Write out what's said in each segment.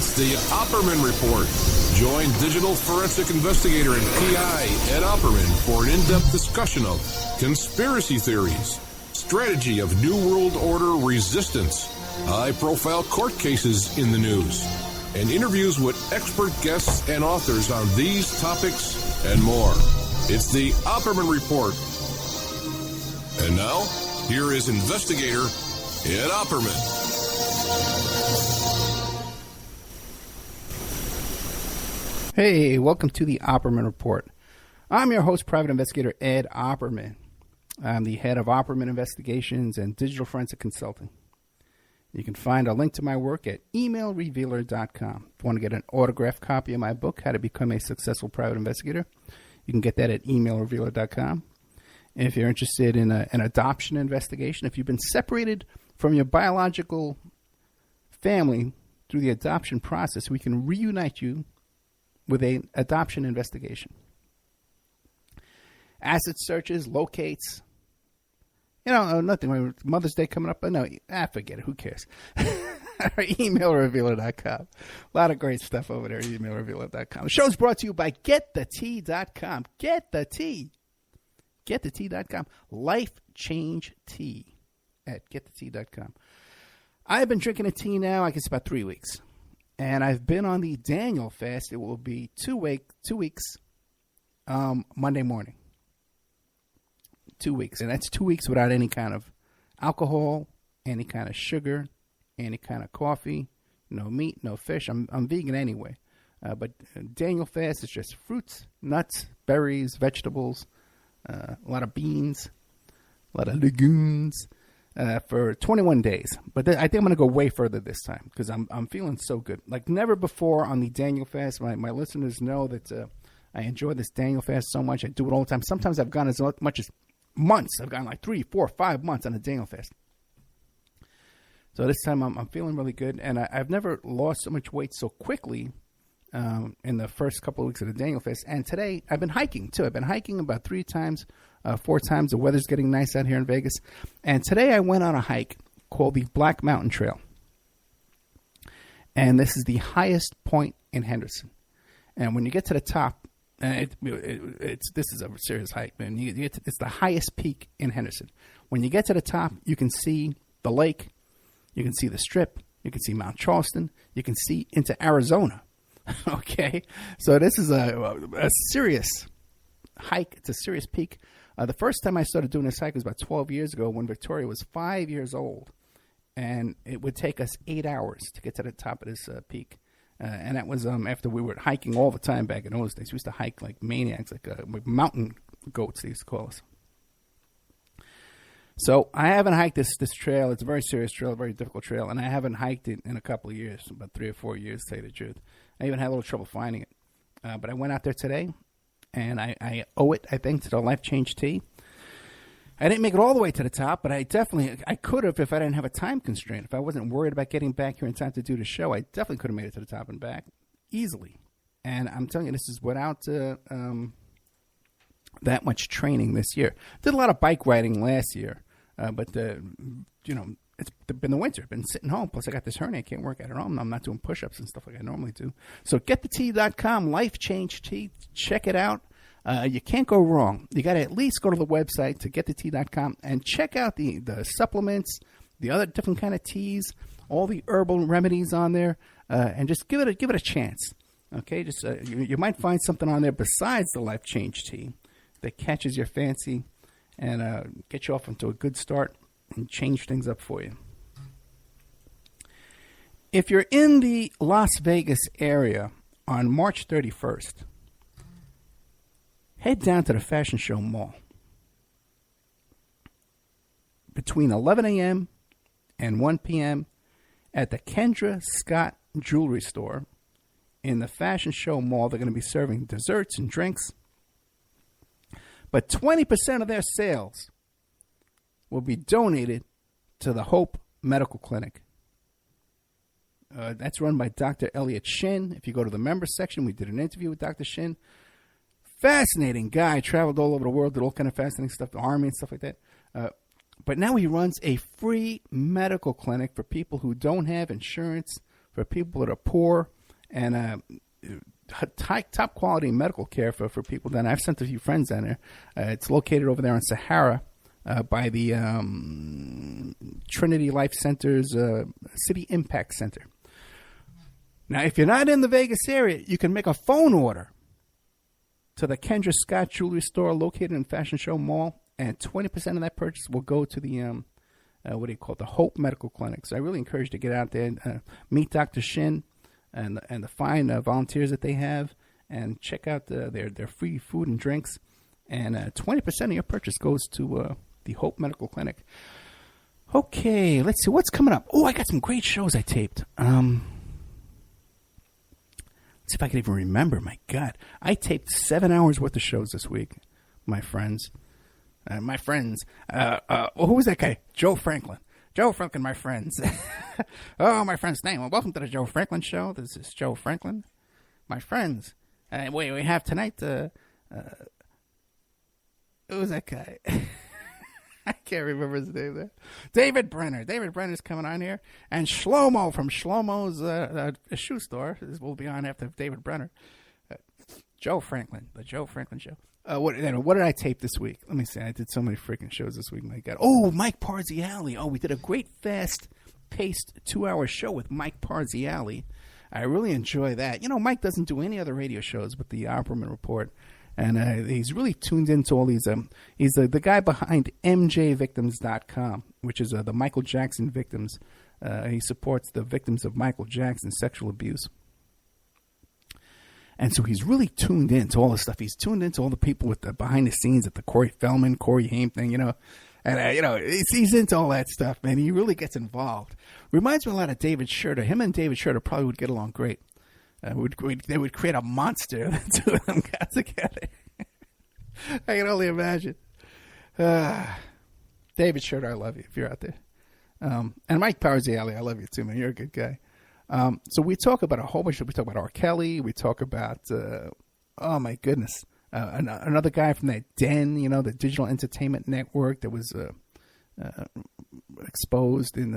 It's the Opperman Report. Join digital forensic investigator and PI Ed Opperman for an in-depth discussion of conspiracy theories, strategy of New World Order resistance, high-profile court cases in the news, and interviews with expert guests and authors on these topics and more. It's the Opperman Report. And now, here is investigator Ed Opperman. Hey, welcome to the Opperman Report. I'm your host, Private Investigator Ed Opperman. I'm the head of Opperman Investigations and Digital Forensic Consulting. You can find a link to my work at emailrevealer.com. If you want to get an autographed copy of my book, How to Become a Successful Private Investigator, you can get that at emailrevealer.com. And if you're interested in an adoption investigation, if you've been separated from your biological family through the adoption process, we can reunite you with an adoption investigation. Asset searches, locates. Nothing. Mother's Day coming up. But no, forget it. Who cares? Emailrevealer.com. A lot of great stuff over there at emailrevealer.com. The show's brought to you by GetTheTea.com. Get the Tea. GetTheTea.com. Life Change Tea at GetTheTea.com. I've been drinking a tea now, I guess, about 3 weeks. And I've been on the Daniel fast. It will be 2 weeks, Monday morning. 2 weeks. And that's 2 weeks without any kind of alcohol, any kind of sugar, any kind of coffee, no meat, no fish. I'm vegan anyway. But Daniel fast is just fruits, nuts, berries, vegetables, a lot of beans, a lot of legumes. For 21 days. But I think I'm going to go way further this time because I'm feeling so good. Like never before on the Daniel fast. My listeners know that I enjoy this Daniel fast so much. I do it all the time. Sometimes I've gone as much as months. I've gone like 3, 4, 5 months on a Daniel fast. So this time I'm feeling really good. And I've never lost so much weight so quickly in the first couple of weeks of the Daniel fast. And today I've been hiking too. I've been hiking about 4 times. The weather's getting nice out here in Vegas. And today I went on a hike called the Black Mountain Trail. And this is the highest point in Henderson. And when you get to the top, this is a serious hike, man. It's the highest peak in Henderson. When you get to the top, you can see the lake. You can see the Strip. You can see Mount Charleston. You can see into Arizona. Okay? So this is a serious hike. It's a serious peak. The first time I started doing this hike was about 12 years ago when Victoria was 5 years old. And it would take us 8 hours to get to the top of this peak. And that was after we were hiking all the time back in those days. We used to hike like maniacs, like mountain goats, they used to call us. So I haven't hiked this trail. It's a very serious trail, a very difficult trail. And I haven't hiked it in a couple of years, about 3 or 4 years, to tell you the truth. I even had a little trouble finding it. But I went out there today. And I owe it, I think, to the Life Change Tea. I didn't make it all the way to the top, but I could have if I didn't have a time constraint. If I wasn't worried about getting back here in time to do the show, I definitely could have made it to the top and back easily. And I'm telling you, this is without that much training this year. Did a lot of bike riding last year, but it's been the winter. Been sitting home. Plus, I got this hernia. I can't work out at home. I'm not doing push-ups and stuff like I normally do. So GetTheTea.com, Life Change Tea. Check it out. You can't go wrong. You got to at least go to the website to GetTheTea.com and check out the supplements, the other different kind of teas, all the herbal remedies on there, and just give it a chance. Okay, just you might find something on there besides the Life Change Tea that catches your fancy and get you off into a good start and change things up for you. If you're in the Las Vegas area on March 31st, head down to the Fashion Show Mall. Between 11 a.m. and 1 p.m. at the Kendra Scott Jewelry Store in the Fashion Show Mall, they're going to be serving desserts and drinks. But 20% of their sales will be donated to the Hope Medical Clinic. That's run by Dr. Elliot Shin. If you go to the members section, we did an interview with Dr. Shin. Fascinating guy. Traveled all over the world, did all kind of fascinating stuff, the Army and stuff like that. But now he runs a free medical clinic for people who don't have insurance, for people that are poor, and top quality medical care for people down there. I've sent a few friends down there. It's located over there in Sahara by the Trinity Life Center's City Impact Center. Now, if you're not in the Vegas area, you can make a phone order to the Kendra Scott Jewelry Store located in Fashion Show Mall, and 20% of that purchase will go to the the Hope Medical Clinic. So I really encourage you to get out there and meet Dr. Shin and the fine volunteers that they have, and check out their free food and drinks. And 20% of your purchase goes to the Hope Medical Clinic. Okay, let's see what's coming up. Oh, I got some great shows I taped. Let's see if I can even remember. My God, I taped 7 hours worth of shows this week, my friends. Who was that guy? Joe Franklin. Joe Franklin, my friends. Oh, my friend's name. Well, welcome to the Joe Franklin Show. This is Joe Franklin. My friends. We have tonight, who was that guy? I can't remember his name there. David Brenner. David Brenner's coming on here. And Shlomo from Shlomo's shoe store will be on after David Brenner. Joe Franklin. The Joe Franklin Show. What did I tape this week? Let me see. I did so many freaking shows this week. My God. Oh, Mike Parziale. Oh, we did a great fast-paced 2-hour show with Mike Parziale. I really enjoy that. You know, Mike doesn't do any other radio shows but the Opperman Report. And he's really tuned into all these. He's the guy behind MJVictims.com, which is the Michael Jackson victims. He supports the victims of Michael Jackson's sexual abuse. And so he's really tuned into all the stuff. He's tuned into all the people with the behind the scenes at the Corey Feldman, Corey Haim thing, you know. And, he's into all that stuff, man. He really gets involved. Reminds me a lot of David Schroeder. Him and David Schroeder probably would get along great. They would create a monster. The two of them got together. I can only imagine. David Schroeder, I love you if you're out there. And Mike Parziale, I love you too, man. You're a good guy. So we talk about a whole bunch of, we talk about R. Kelly. We talk about, oh my goodness, another guy from that Den, the Digital Entertainment Network that was exposed in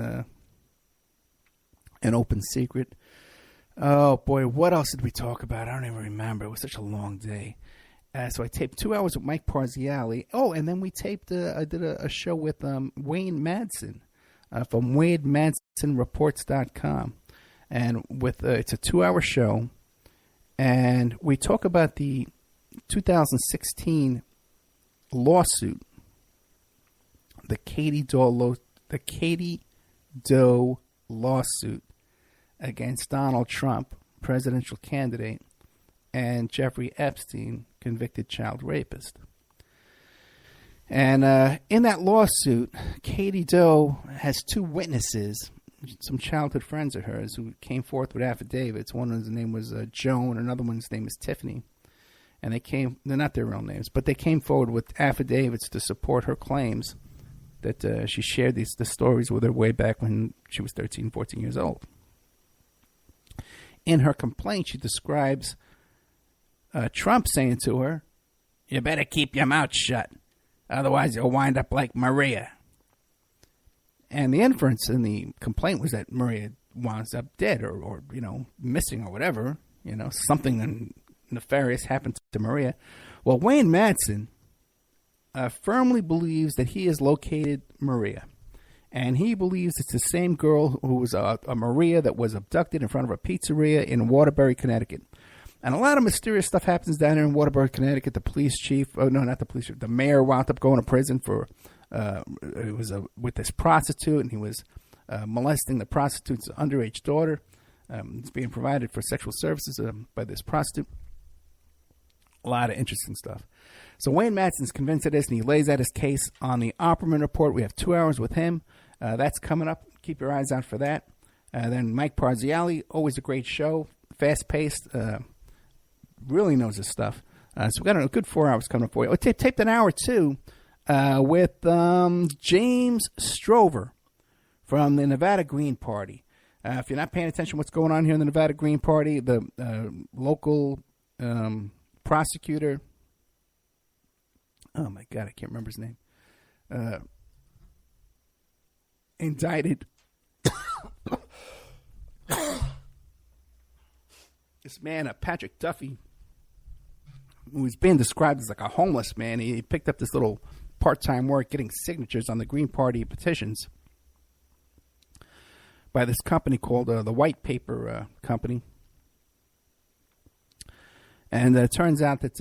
an open secret. Oh boy, what else did we talk about? I don't even remember. It was such a long day. So I taped 2 hours with Mike Parziale. Oh, and then we taped, I did a show with Wayne Madsen from WayneMadsenReports.com. And it's a 2-hour show, and we talk about the 2016 lawsuit, the Katie Doe lawsuit against Donald Trump, presidential candidate, and Jeffrey Epstein, convicted child rapist. And in that lawsuit, Katie Doe has 2 witnesses, some childhood friends of hers, who came forth with affidavits. One of his name was Joan, another one's name is Tiffany. And they're not their real names, but they came forward with affidavits to support her claims that she shared the stories with her way back when she was 13, 14 years old. In her complaint, she describes Trump saying to her, "You better keep your mouth shut, otherwise you'll wind up like Maria." And the inference in the complaint was that Maria winds up dead or missing or whatever. Something nefarious happened to Maria. Well, Wayne Madsen firmly believes that he has located Maria. And he believes it's the same girl who was a Maria that was abducted in front of a pizzeria in Waterbury, Connecticut. And a lot of mysterious stuff happens down there in Waterbury, Connecticut. The police chief, the mayor wound up going to prison for, it was with this prostitute, and he was molesting the prostitute's underage daughter. It's being provided for sexual services by this prostitute. A lot of interesting stuff. So Wayne Madsen's convinced of this, and he lays out his case on the Opperman Report. We have 2 hours with him. That's coming up. Keep your eyes out for that. Then Mike Parziale, always a great show, fast-paced, really knows his stuff. So we got a good 4 hours coming up for you. Taped an hour, too, with James Strover from the Nevada Green Party. If you're not paying attention to what's going on here in the Nevada Green Party, the local prosecutor, oh my God, I can't remember his name, indicted this man, Patrick Duffy, who's being described as like a homeless man. He picked up this little part-time work getting signatures on the Green Party petitions by this company called the White Paper Company. And it turns out that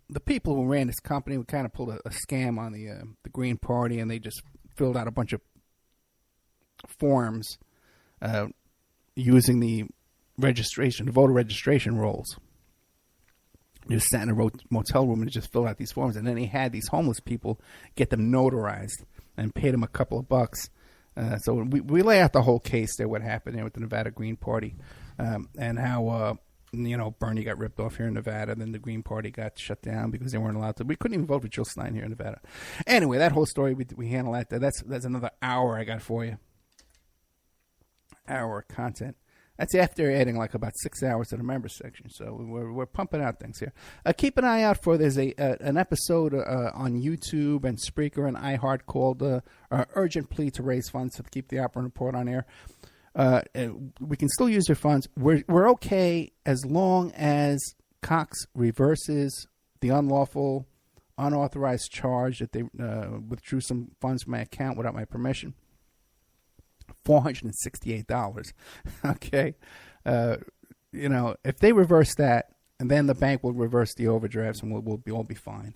the people who ran this company kind of pulled a scam on the Green Party, and they just filled out a bunch of forms using the voter registration rolls. They just sat in a motel room and just filled out these forms, and then they had these homeless people get them notarized and paid them a couple of bucks. So we lay out the whole case there, what happened there with the Nevada Green Party, and how Bernie got ripped off here in Nevada, and then the Green Party got shut down because they weren't allowed to. We couldn't even vote for Jill Stein here in Nevada. Anyway, that whole story we handle that. That's another hour I got for you. Hour of content. That's after adding like about 6 hours to the members section. So we're pumping out things here. Keep an eye out for there's an episode on YouTube and Spreaker and iHeart called "Urgent Plea to Raise Funds to Keep the Opera Report on Air." We can still use your funds. We're okay as long as Cox reverses the unauthorized charge that they withdrew some funds from my account without my permission. $468. Okay. If they reverse that, and then the bank will reverse the overdrafts, and we'll all be fine.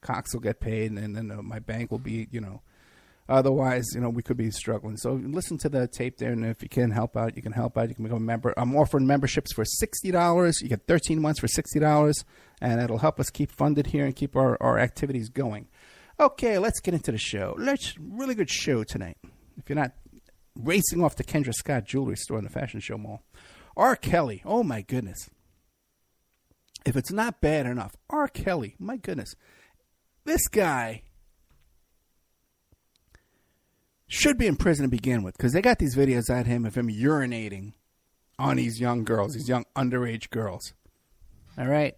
Cox will get paid, and then my bank will be, otherwise, we could be struggling. So listen to the tape there, and if you can help out, you can help out. You can become a member. I'm offering memberships for $60. You get 13 months for $60, and it'll help us keep funded here and keep our activities going. Okay, let's get into the show. Really good show tonight. If you're not racing off to Kendra Scott Jewelry Store in the Fashion Show Mall. R. Kelly, oh my goodness. If it's not bad enough, R. Kelly, my goodness. This guy should be in prison to begin with, because they got these videos at him of him urinating on these young girls, these young underage girls. All right?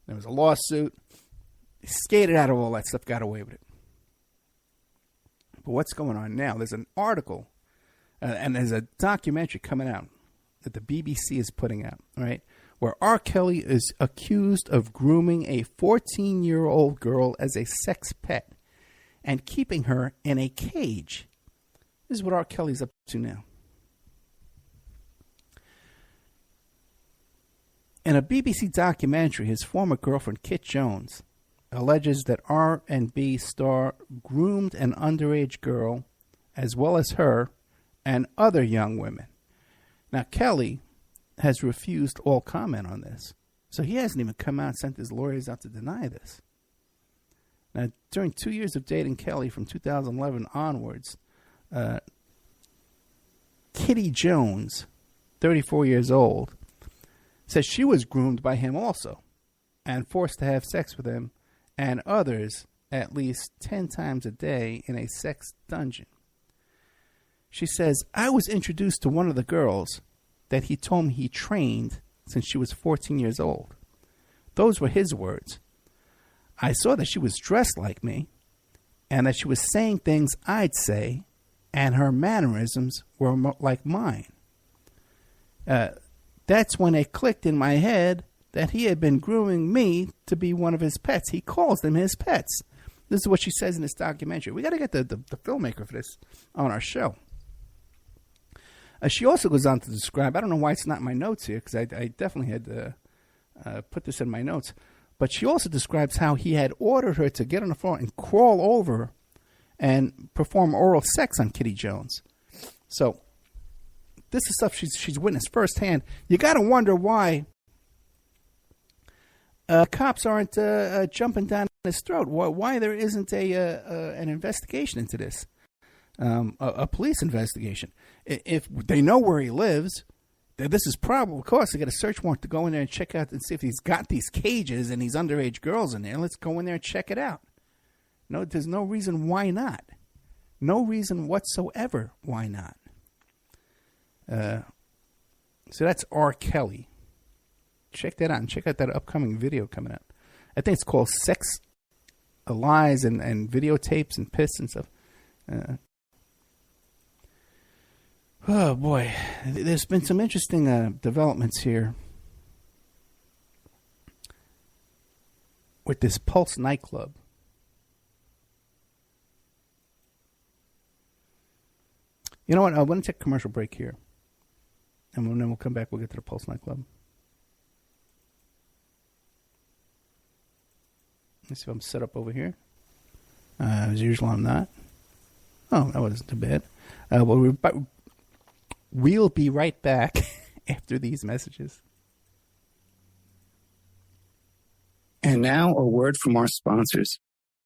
There was a lawsuit. He skated out of all that stuff, got away with it. But what's going on now? There's an article and there's a documentary coming out that the BBC is putting out, right, where R. Kelly is accused of grooming a 14-year-old girl as a sex pet and keeping her in a cage. This is what R. Kelly's up to now. In a BBC documentary, his former girlfriend, Kit Jones, alleges that R&B star groomed an underage girl as well as her and other young women. Now, Kelly has refused all comment on this. So he hasn't even come out and sent his lawyers out to deny this. Now, during 2 years of dating Kelly from 2011 onwards, Kitty Jones, 34 years old, says she was groomed by him also and forced to have sex with him and others at least 10 times a day in a sex dungeon. She says, I was introduced to one of the girls that he told me he trained since she was 14 years old. Those were his words. I saw that she was dressed like me and that she was saying things I'd say, and her mannerisms were like mine. That's when it clicked in my head that he had been grooming me to be one of his pets. He calls them his pets. This is what she says in this documentary. We got to get the filmmaker for this on our show. She also goes on to describe, I don't know why it's not in my notes here, because I definitely had to put this in my notes, but she also describes how he had ordered her to get on the floor and crawl over and perform oral sex on Kitty Jones. So this is stuff she's witnessed firsthand. You got to wonder why cops aren't jumping down his throat. Why there isn't an investigation into this, a police investigation. If they know where he lives, this is probable. Of course, they get a search warrant to go in there and check out and see if he's got these cages and these underage girls in there. Let's go in there and check it out. No, there's no reason why not. No reason whatsoever why not. So that's R. Kelly. Check that out and check out that upcoming video coming out. I think it's called Sex, Lies, and Videotapes and Piss and stuff. Oh, boy. There's been some interesting developments here with this Pulse nightclub. You know what? I want to take a commercial break here. And then we'll come back. We'll get to the Pulse nightclub. Let's see if I'm set up over here. As usual, I'm not. Oh, that wasn't too bad. We'll be right back after these messages. And now a word from our sponsors.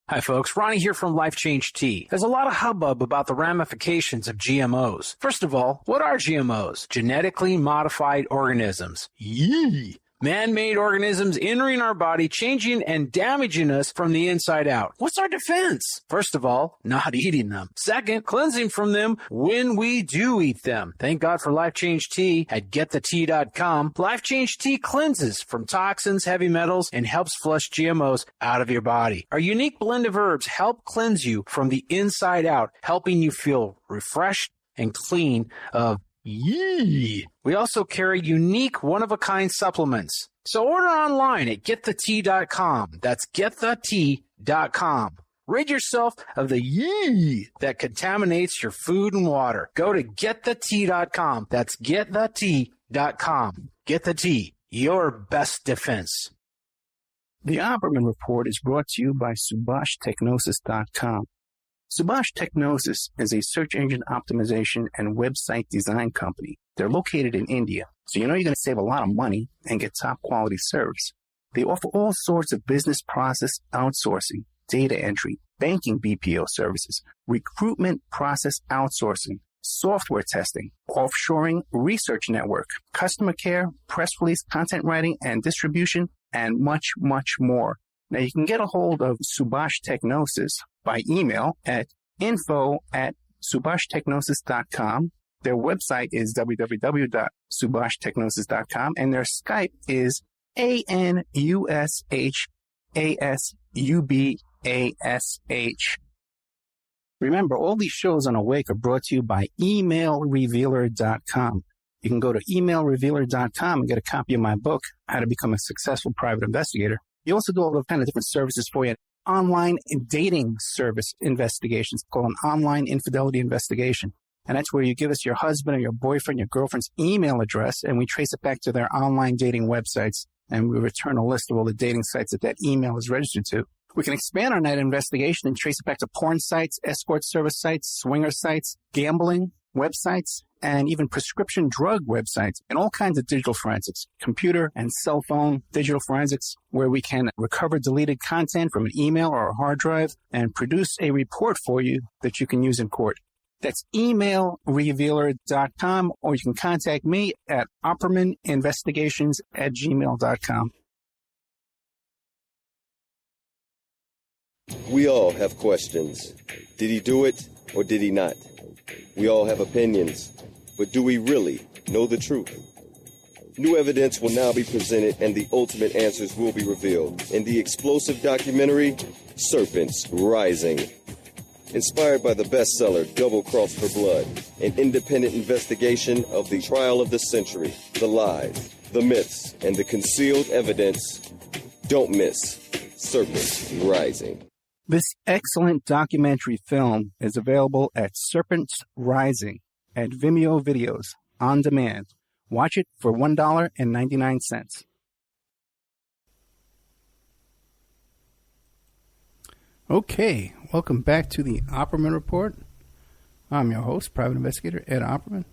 Hi, folks. Ronnie here from Life Change Tea. There's a lot of hubbub about the ramifications of GMOs. First of all, what are GMOs? Genetically modified organisms. Yee! Man-made organisms entering our body, changing and damaging us from the inside out. What's our defense? First of all, not eating them. Second, cleansing from them when we do eat them. Thank God for Life Change Tea at getthetea.com. Life Change Tea cleanses from toxins, heavy metals, and helps flush GMOs out of your body. Our unique blend of herbs help cleanse you from the inside out, helping you feel refreshed and clean of yee. We also carry unique one-of-a-kind supplements. So order online at getthetea.com. That's getthetea.com. Rid yourself of the yee that contaminates your food and water. Go to getthetea.com. That's getthetea.com. Get the tea, your best defense. The Opperman Report is brought to you by SubhashTechnosis.com. Subhash Technosis is a search engine optimization and website design company. They're located in India, so you know you're going to save a lot of money and get top quality service. They offer all sorts of business process outsourcing, data entry, banking BPO services, recruitment process outsourcing, software testing, offshoring, research network, customer care, press release, content writing and distribution, and much, much more. Now, you can get a hold of Subhash Technosis by email at info@subhashtechnosis.com. Their website is www.subhashtechnosis.com, and their Skype is ANUSHASUBASH. Remember, all these shows on Awake are brought to you by emailrevealer.com. You can go to emailrevealer.com and get a copy of my book, How to Become a Successful Private Investigator. You also do all the kind of different services for you. Online dating service investigations called an online infidelity investigation. And that's where you give us your husband or your boyfriend, your girlfriend's email address, and we trace it back to their online dating websites, and we return a list of all the dating sites that that email is registered to. We can expand on that investigation and trace it back to porn sites, escort service sites, swinger sites, gambling websites, and even prescription drug websites, and all kinds of digital forensics, computer and cell phone digital forensics, where we can recover deleted content from an email or a hard drive and produce a report for you that you can use in court. That's emailrevealer.com, or you can contact me at oppermaninvestigations@gmail.com. We all have questions. Did he do it or did he not? We all have opinions, but do we really know the truth? New evidence will now be presented and the ultimate answers will be revealed in the explosive documentary, Serpents Rising. Inspired by the bestseller Double Cross for Blood, an independent investigation of the trial of the century, the lies, the myths, and the concealed evidence. Don't miss Serpents Rising. This excellent documentary film is available at Serpents Rising at Vimeo Videos on demand. Watch it for $1.99. Okay, welcome back to the Opperman Report. I'm your host, Private Investigator Ed Opperman.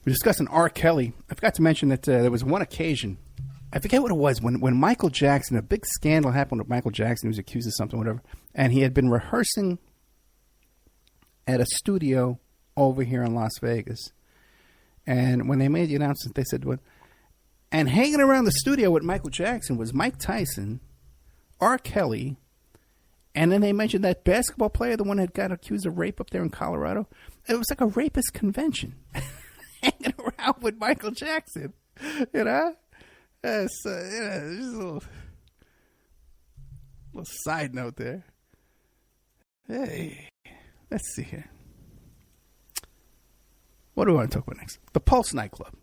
We're discussing R. Kelly. I forgot to mention that there was one occasion, I forget what it was, when Michael Jackson, a big scandal happened with Michael Jackson. He was accused of something, whatever, and he had been rehearsing at a studio over here in Las Vegas. And when they made the announcement, they said, and hanging around the studio with Michael Jackson was Mike Tyson, R. Kelly, and then they mentioned that basketball player, the one that got accused of rape up there in Colorado. It was like a rapist convention, hanging around with Michael Jackson, you know? Just a little side note there. Hey, let's see here. What do we want to talk about next? The Pulse nightclub.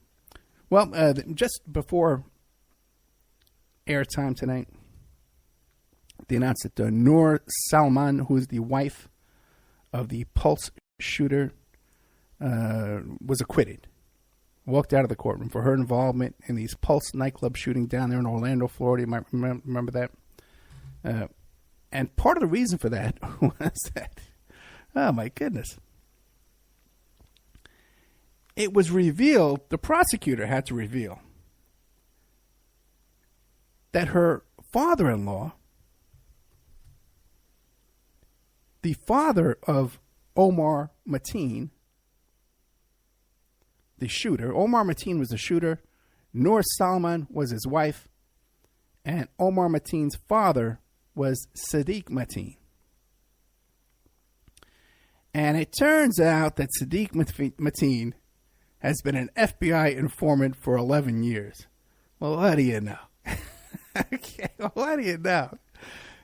Well, just before airtime tonight, they announced that Noor Salman, who is the wife of the Pulse shooter, was acquitted. Walked out of the courtroom for her involvement in these Pulse nightclub shooting down there in Orlando, Florida. You might remember that. And part of the reason for that was that, oh my goodness, it was revealed, the prosecutor had to reveal, that her father-in-law, the father of Omar Mateen, the shooter. Omar Mateen was the shooter. Noor Salman was his wife. And Omar Mateen's father was Sadiq Mateen. And it turns out that Sadiq Mateen has been an FBI informant for 11 years. Well, what do you know? Okay, well, what do you know?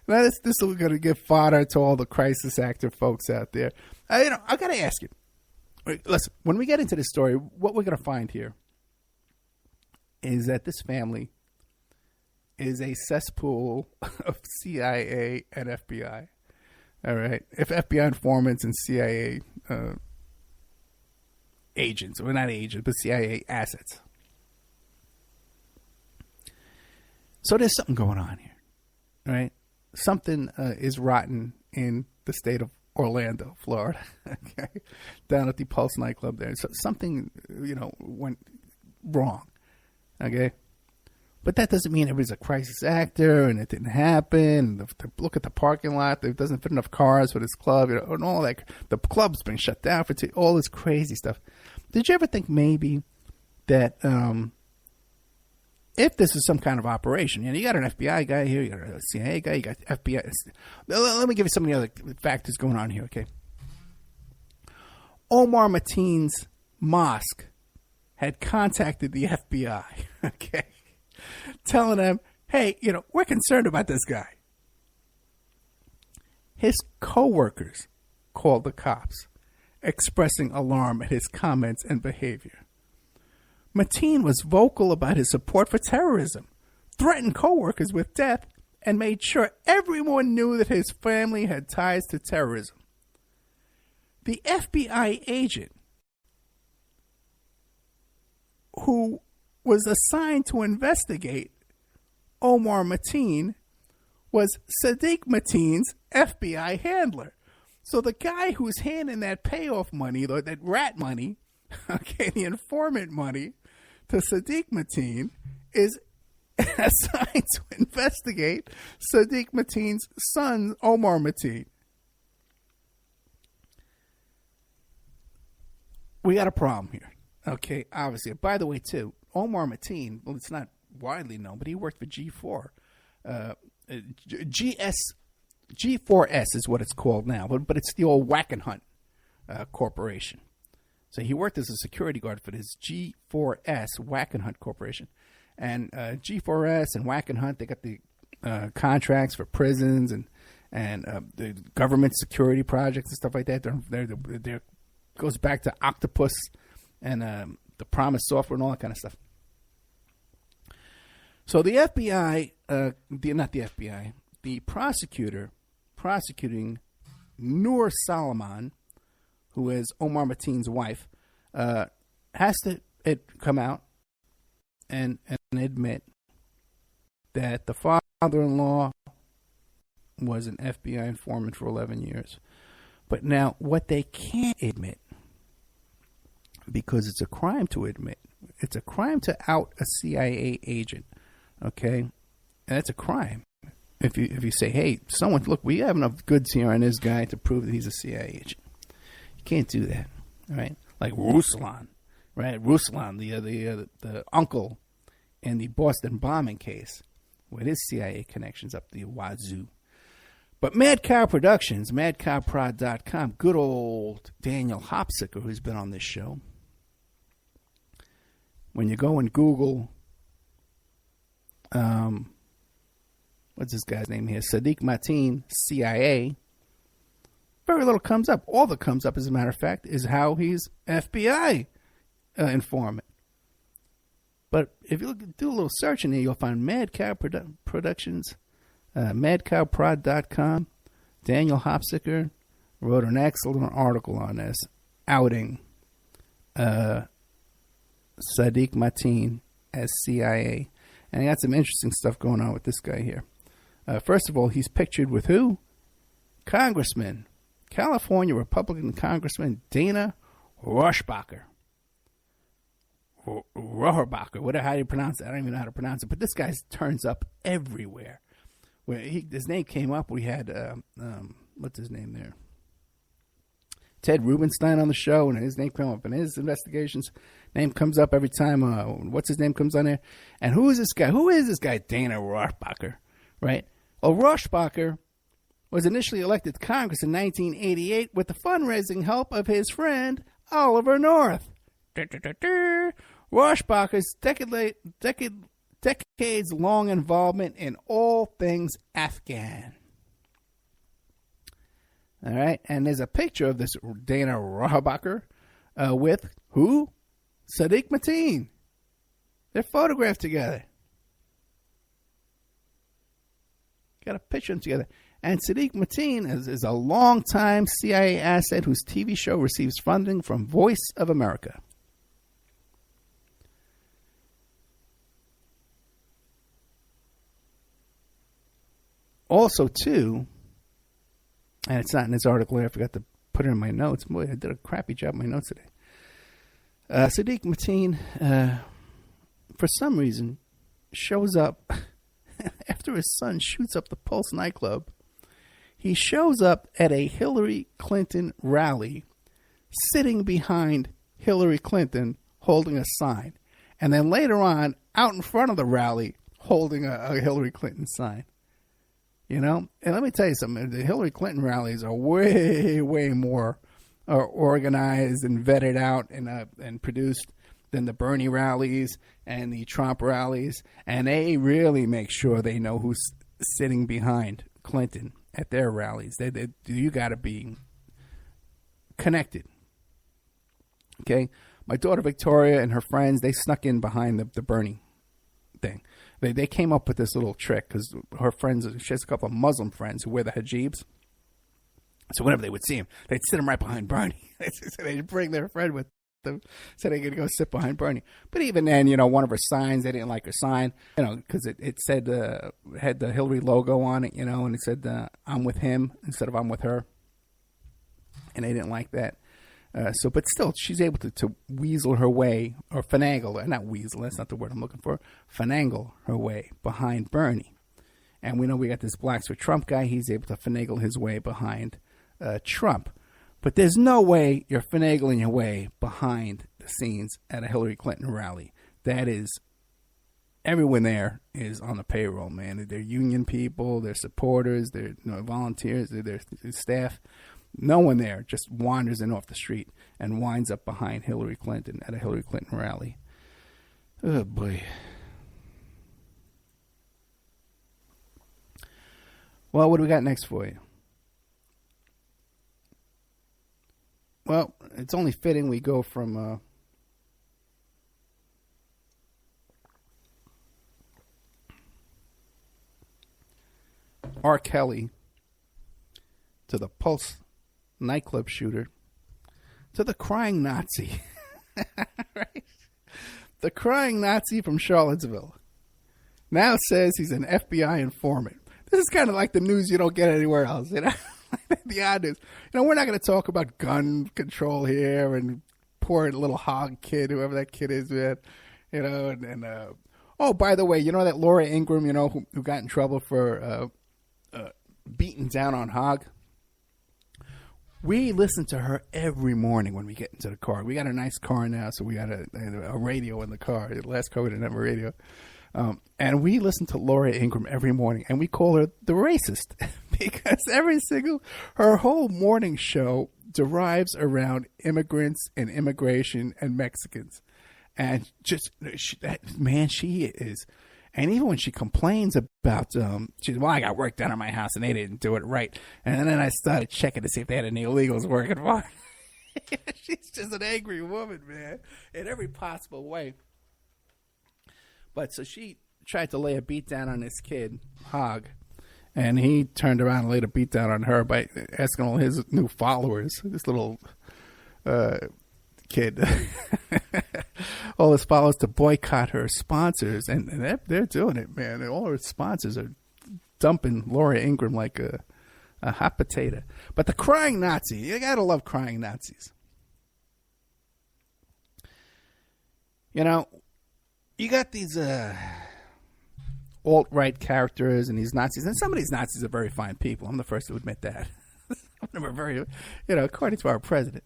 Now, this is going to give fodder to all the crisis actor folks out there. I got to ask you. Listen, when we get into this story, what we're going to find here is that this family is a cesspool of CIA and FBI. All right? If FBI informants and CIA agents, well, not agents, but CIA assets. So there's something going on here, right? Something is rotten in the state of Orlando, Florida, okay, down at the Pulse nightclub there. So something, went wrong, okay? But that doesn't mean everybody's a crisis actor and it didn't happen. Look at the parking lot. There doesn't fit enough cars for this club, and all that. The club's been shut down for all this crazy stuff. Did you ever think maybe that if this is some kind of operation, you got an FBI guy here, you got a CIA guy, you got FBI. Let me give you some of the other factors going on here, okay? Omar Mateen's mosque had contacted the FBI, okay, telling them, hey, we're concerned about this guy. His co-workers called the cops, expressing alarm at his comments and behavior. Mateen was vocal about his support for terrorism, threatened co-workers with death, and made sure everyone knew that his family had ties to terrorism. The FBI agent who was assigned to investigate Omar Mateen was Sadiq Mateen's FBI handler. So the guy who's handing that payoff money, that rat money, okay, the informant money, to Sadiq Mateen is assigned to investigate Sadiq Mateen's son, Omar Mateen. We got a problem here. Okay, obviously. By the way, too, Omar Mateen, well, it's not widely known, but he worked for G4. G4S is what it's called now, but it's the old Whack and Hunt corporation. So he worked as a security guard for this G4S, Whack and Hunt Corporation. And G4S and Whack and Hunt, they got the contracts for prisons and the government security projects and stuff like that. They're goes back to Octopus and the Promise software and all that kind of stuff. So the FBI, the prosecutor prosecuting Noor Salman, who is Omar Mateen's wife, has to come out and admit that the father-in-law was an FBI informant for 11 years. But now what they can't admit, because it's a crime to admit, it's a crime to out a CIA agent, okay? And that's a crime. If you say, hey, look, we have enough goods here on this guy to prove that he's a CIA agent. Can't do that, right? Like Ruslan, right? Ruslan, the uncle in the Boston bombing case, with his CIA connections up the wazoo. But Mad Cow Productions, madcowprod.com, good old Daniel Hopsicker, who's been on this show. When you go and Google, what's this guy's name here? Sadiq Mateen, CIA. Very little comes up. All that comes up, as a matter of fact, is how he's FBI. informant. But if you do a little search in here, you'll find Mad Cow Productions, madcowprod.com. Daniel Hopsicker wrote an excellent article on this, outing Sadiq Mateen as CIA. And I got some interesting stuff going on with this guy here. First of all, he's pictured with who? Congressman, California Republican Congressman Dana Rohrabacher. Rohrabacher, how do you pronounce it? I don't even know how to pronounce it. But this guy turns up everywhere. Where his name came up, we had, what's his name there? Ted Rubenstein on the show, and his name came up in his investigations. Name comes up every time, what's his name comes on there. And who is this guy? Who is this guy, Dana Rohrabacher, right? Well, Rohrabacher was initially elected to Congress in 1988 with the fundraising help of his friend, Oliver North. Rohrabacher's decades-long involvement in all things Afghan. All right, and there's a picture of this Dana Rohrabacher with who? Sadiq Mateen. They're photographed together. Got a picture of them together. And Sadiq Mateen is a longtime CIA asset whose TV show receives funding from Voice of America. Also, too, and it's not in this article here, I forgot to put it in my notes. Boy, I did a crappy job in my notes today. Sadiq Mateen, for some reason, shows up after his son shoots up the Pulse nightclub. He shows up at a Hillary Clinton rally, sitting behind Hillary Clinton, holding a sign. And then later on, out in front of the rally, holding a Hillary Clinton sign. You know? And let me tell you something. The Hillary Clinton rallies are way, way more organized and vetted out and produced than the Bernie rallies and the Trump rallies. And they really make sure they know who's sitting behind Clinton at their rallies. You got to be connected. Okay? My daughter Victoria and her friends, they snuck in behind the Bernie thing. They came up with this little trick because her friends, she has a couple of Muslim friends who wear the hijabs. So whenever they would see him, they'd sit him right behind Bernie. So they'd bring their friend with them so they could go sit behind Bernie. But even then, you know, one of her signs, they didn't like her sign, you know, because it said, had the Hillary logo on it, you know, and it said, I'm with him instead of I'm with her. And they didn't like that. But still, she's able to weasel her way, or finagle, not weasel, that's not the word I'm looking for, finagle her way behind Bernie. And we know we got this Blacks for Trump guy, he's able to finagle his way behind Trump. But there's no way you're finagling your way behind the scenes at a Hillary Clinton rally. That is, everyone there is on the payroll, man. They're union people, they're supporters, they're volunteers, they're staff. No one there just wanders in off the street and winds up behind Hillary Clinton at a Hillary Clinton rally. Oh, boy. Well, what do we got next for you? Well, it's only fitting we go from R. Kelly to the Pulse nightclub shooter to the crying Nazi. Right? The crying Nazi from Charlottesville now says he's an FBI informant. This is kind of like the news you don't get anywhere else, you know? The odd news. You know, we're not going to talk about gun control here and poor little hog kid, whoever that kid is, man. You know, and oh, by the way, you know that Laura Ingraham, you know, who got in trouble for beating down on Hogg? We listen to her every morning when we get into the car. We got a nice car now, so we got a radio in the car. The last car we didn't have a radio. And we listen to Laura Ingraham every morning, and we call her the racist because her whole morning show derives around immigrants and immigration and Mexicans. And just, she is. And even when she complains about, I got work done on my house and they didn't do it right. And then I started checking to see if they had any illegals working for her. She's just an angry woman, man, in every possible way. But so she tried to lay a beat down on this kid, Hog, and he turned around and laid a beat down on her by asking all his new followers, this little kid, all his followers to boycott her sponsors, and they're doing it, man. And all her sponsors are dumping Laura Ingraham like a hot potato. But the crying Nazi, you gotta love crying Nazis. You know, you got these alt-right characters and these Nazis, and some of these Nazis are very fine people. I'm the first to admit that. They're very, according to our president,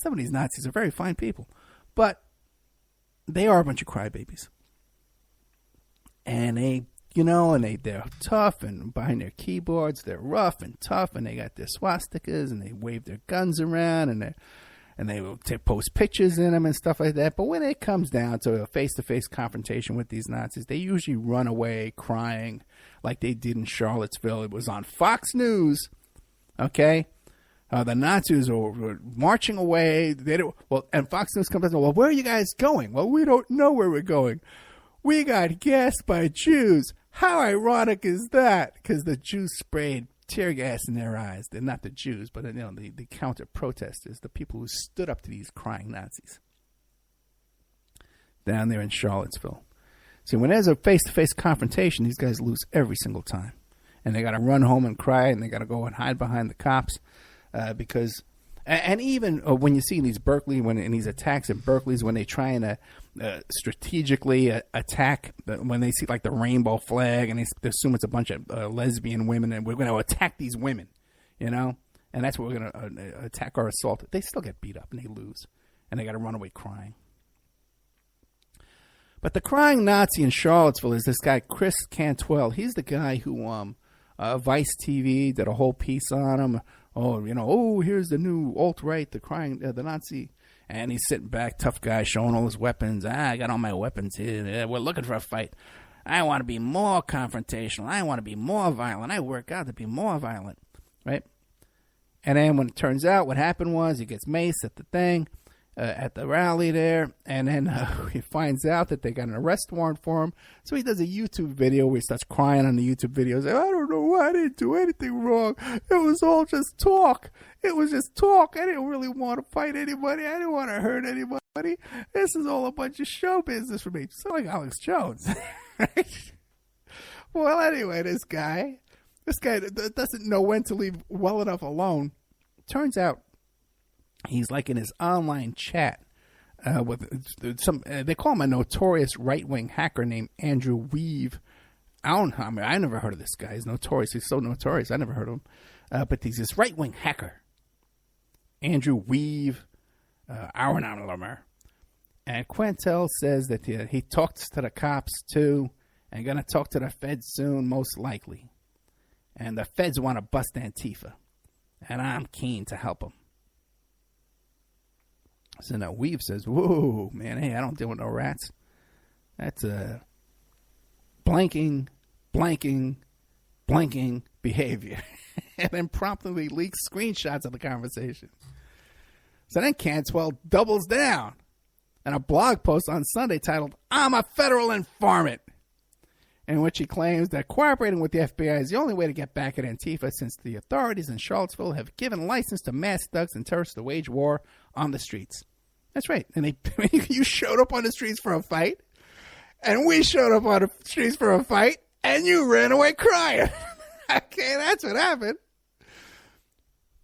some of these Nazis are very fine people. But they are a bunch of crybabies. And they're tough, and behind their keyboards, they're rough and tough, and they got their swastikas, and they wave their guns around, and they will post pictures in them and stuff like that. But when it comes down to a face-to-face confrontation with these Nazis, they usually run away crying like they did in Charlottesville. It was on Fox News, okay? The Nazis were marching away. And Fox News comes out and says, well, where are you guys going? Well, we don't know where we're going. We got gassed by Jews. How ironic is that? Because the Jews sprayed tear gas in their eyes. They're not the Jews, but the counter-protesters, the people who stood up to these crying Nazis down there in Charlottesville. See, when there's a face-to-face confrontation, these guys lose every single time. And they got to run home and cry, and they got to go and hide behind the cops because... And even when you see these in these attacks in Berkeley's, when they try and strategically attack, when they see like the rainbow flag and they assume it's a bunch of lesbian women and we're going to attack these women, and that's what we're going to attack or assault. They still get beat up and they lose, and they got to run away crying. But the crying Nazi in Charlottesville is this guy, Chris Cantwell. He's the guy who Vice TV did a whole piece on him. Here's the new alt-right, the Nazi. And he's sitting back, tough guy, showing all his weapons. I got all my weapons here. We're looking for a fight. I want to be more confrontational. I want to be more violent. I work out to be more violent, right? And then when it turns out, what happened was he gets maced at the thing, at the rally there, and then he finds out that they got an arrest warrant for him. So he does a YouTube video where he starts crying on the YouTube video. He's like, I don't know why I didn't do anything wrong. It was all just talk. It was just talk. I didn't really want to fight anybody. I didn't want to hurt anybody. This is all a bunch of show business for me. So like Alex Jones. Right? Well, anyway, this guy doesn't know when to leave well enough alone. Turns out, he's like in his online chat with some. They call him a notorious right-wing hacker named Andrew Weave. I never heard of this guy. He's notorious. He's so notorious. I never heard of him. But he's this right-wing hacker, Andrew Weave, Auernammer. And Quantel says that he talks to the cops too, and going to talk to the feds soon, most likely. And the feds want to bust Antifa, and I'm keen to help them. So now Weave says, whoa, man, hey, I don't deal with no rats. That's blanking behavior. And then promptly leaks screenshots of the conversation. So then Cantwell doubles down in a blog post on Sunday titled, I'm a federal informant, in which he claims that cooperating with the FBI is the only way to get back at Antifa since the authorities in Charlottesville have given license to mass thugs and terrorists to wage war on the streets. That's right. And you showed up on the streets for a fight, and we showed up on the streets for a fight, and you ran away crying. Okay, that's what happened.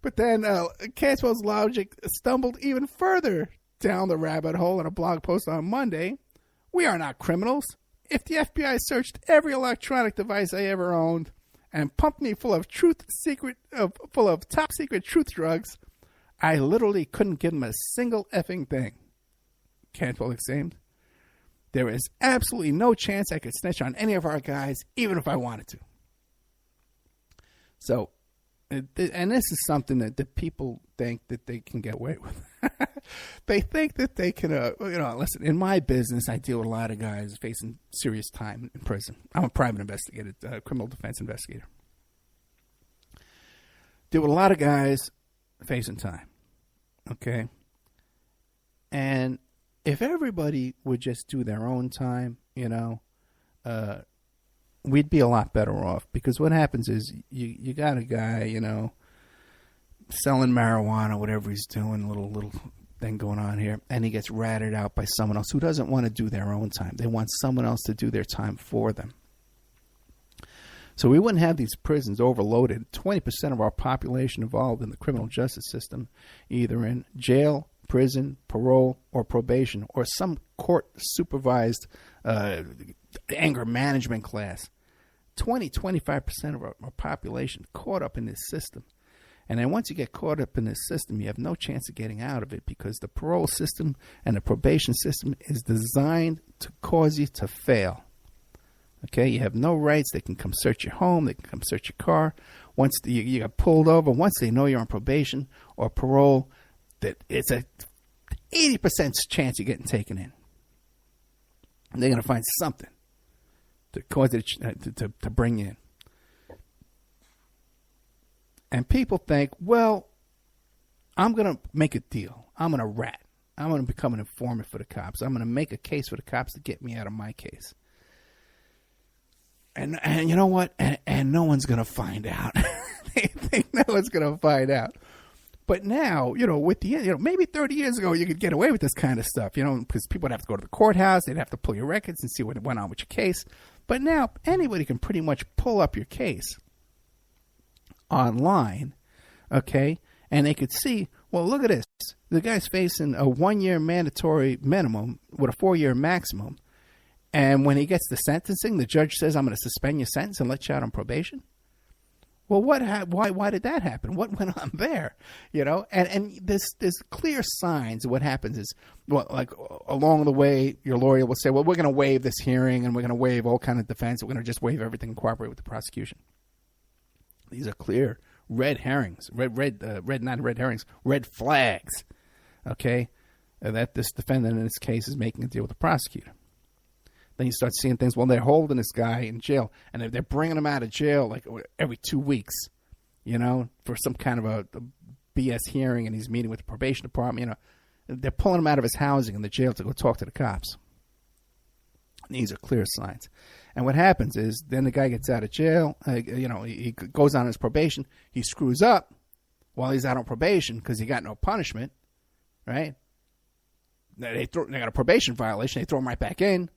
But then Cantwell's logic stumbled even further down the rabbit hole in a blog post on Monday. We are not criminals. If the FBI searched every electronic device I ever owned and pumped me full of top secret truth drugs, I literally couldn't give them a single effing thing. Cantwell exclaimed. There is absolutely no chance I could snitch on any of our guys, even if I wanted to. So, and this is something that the people think that they can get away with. They think that they can, listen, in my business, I deal with a lot of guys facing serious time in prison. I'm a private investigator, criminal defense investigator. Deal with a lot of guys facing time. Okay? And if everybody would just do their own time, we'd be a lot better off. Because what happens is you got a guy, selling marijuana, whatever he's doing, little thing going on here, and he gets ratted out by someone else who doesn't want to do their own time. They want someone else to do their time for them. So we wouldn't have these prisons overloaded. 20% of our population involved in the criminal justice system, either in jail, prison, parole, or probation, or some court-supervised anger management class. 25% of our population caught up in this system. And then once you get caught up in this system, you have no chance of getting out of it, because the parole system and the probation system is designed to cause you to fail. Okay, you have no rights. They can come search your home. They can come search your car. Once you get pulled over, once they know you're on probation or parole, that it's a 80% chance you're getting taken in. And they're going to find something to cause it to bring you in. And people think, well, I'm going to make a deal. I'm going to rat. I'm going to become an informant for the cops. I'm going to make a case for the cops to get me out of my case. And you know what? And no one's going to find out. They think no one's going to find out. But now, with the, maybe 30 years ago, you could get away with this kind of stuff, because people would have to go to the courthouse. They'd have to pull your records and see what went on with your case. But now anybody can pretty much pull up your case online, okay? And they could see, well, look at this. The guy's facing a 1-year mandatory minimum with a 4-year maximum. And when he gets the sentencing, the judge says, I'm going to suspend your sentence and let you out on probation. Well, why did that happen? What went on there? And there's clear signs of what happens is, well, like along the way, your lawyer will say, well, we're going to waive this hearing and we're going to waive all kind of defense. We're going to just waive everything and cooperate with the prosecution. These are clear red herrings, red flags, okay, that this defendant in this case is making a deal with the prosecutor. Then you start seeing things, well, they're holding this guy in jail, and they're bringing him out of jail like every 2 weeks, for some kind of a BS hearing, and he's meeting with the probation department. They're pulling him out of his housing in the jail to go talk to the cops. These are clear signs. And what happens is then the guy gets out of jail, he goes on his probation, he screws up while he's out on probation because he got no punishment, right? They got a probation violation, they throw him right back in.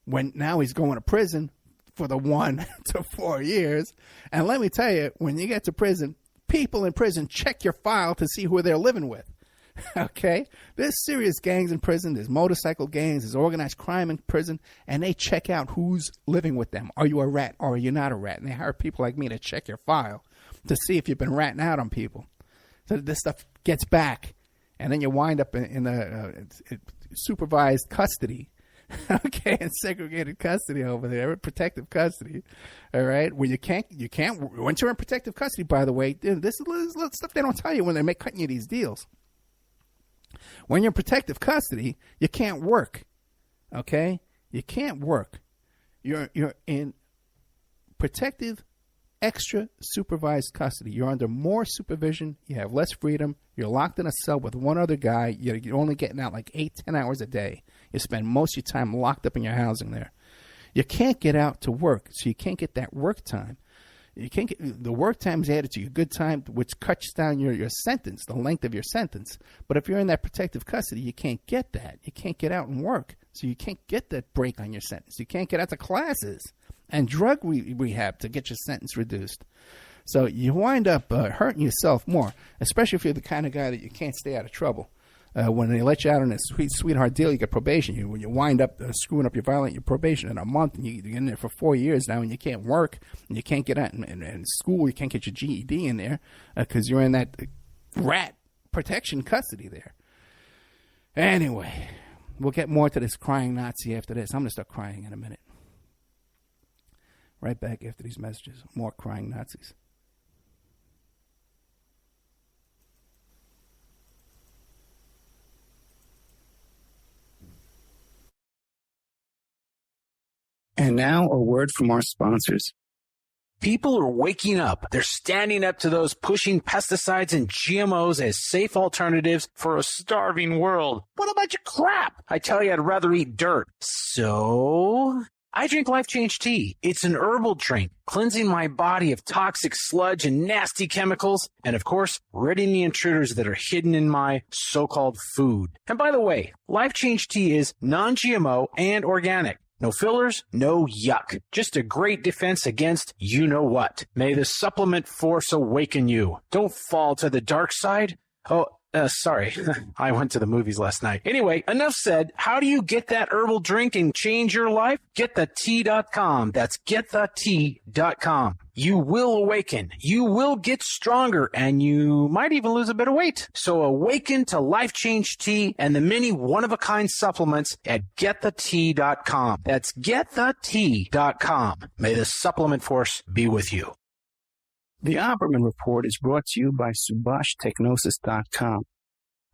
When now he's going to prison for the 1 to 4 years. And let me tell you, when you get to prison, people in prison check your file to see who they're living with. Okay? There's serious gangs in prison. There's motorcycle gangs. There's organized crime in prison. And they check out who's living with them. Are you a rat or are you not a rat? And they hire people like me to check your file to see if you've been ratting out on people. So this stuff gets back. And then you wind up in the supervised custody. Okay, in segregated custody over there, protective custody. All right, where you can't. Once you're in protective custody, by the way, this is stuff they don't tell you when they're cutting you these deals. When you're in protective custody, you can't work. Okay, you can't work. You're in protective, extra supervised custody. You're under more supervision. You have less freedom. You're locked in a cell with one other guy. You're only getting out like 8-10 hours a day. You spend most of your time locked up in your housing there. You can't get out to work, so you can't get that work time. You can't get the work time is added to your good time, which cuts down your sentence, the length of your sentence. But if you're in that protective custody, you can't get that. You can't get out and work, so you can't get that break on your sentence. You can't get out to classes and drug rehab to get your sentence reduced. So you wind up hurting yourself more, especially if you're the kind of guy that you can't stay out of trouble. When they let you out on a sweetheart deal, you get probation. When you wind up screwing up your probation in a month, and you're in there for 4 years now, and you can't work, and you can't get out in school, you can't get your GED in there because you're in that rat protection custody there. Anyway, we'll get more to this crying Nazi after this. I'm going to start crying in a minute. Right back after these messages. More crying Nazis. And now a word from our sponsors. People are waking up. They're standing up to those pushing pesticides and GMOs as safe alternatives for a starving world. What a bunch of crap! I tell you, I'd rather eat dirt. So I drink Life Change Tea. It's an herbal drink, cleansing my body of toxic sludge and nasty chemicals, and of course, ridding the intruders that are hidden in my so-called food. And by the way, Life Change Tea is non-GMO and organic. No fillers, no yuck. Just a great defense against you-know-what. May the supplement force awaken you. Don't fall to the dark side. Sorry. I went to the movies last night. Anyway, enough said. How do you get that herbal drink and change your life? GetTheTea.com. That's GetTheTea.com. You will awaken. You will get stronger, and you might even lose a bit of weight. So awaken to Life Change Tea and the many one-of-a-kind supplements at GetTheTea.com. That's GetTheTea.com. May the supplement force be with you. The Opperman Report is brought to you by SubhashTechnosis.com.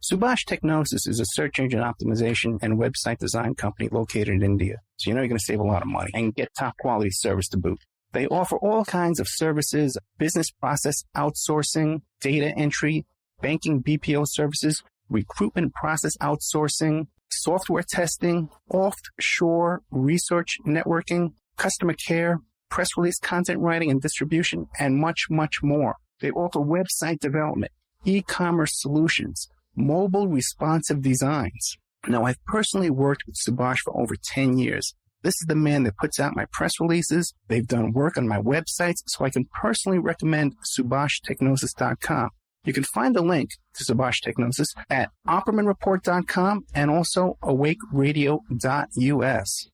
Subash Technosis is a search engine optimization and website design company located in India. So you know you're going to save a lot of money and get top quality service to boot. They offer all kinds of services, business process outsourcing, data entry, banking BPO services, recruitment process outsourcing, software testing, offshore research networking, customer care, press release content writing and distribution, and much, much more. They offer website development, e-commerce solutions, mobile responsive designs. Now, I've personally worked with Subhash for over 10 years. This is the man that puts out my press releases. They've done work on my websites, so I can personally recommend SubhashTechnosis.com. You can find the link to Subash Technosis at OppermanReport.com and also AwakeRadio.us.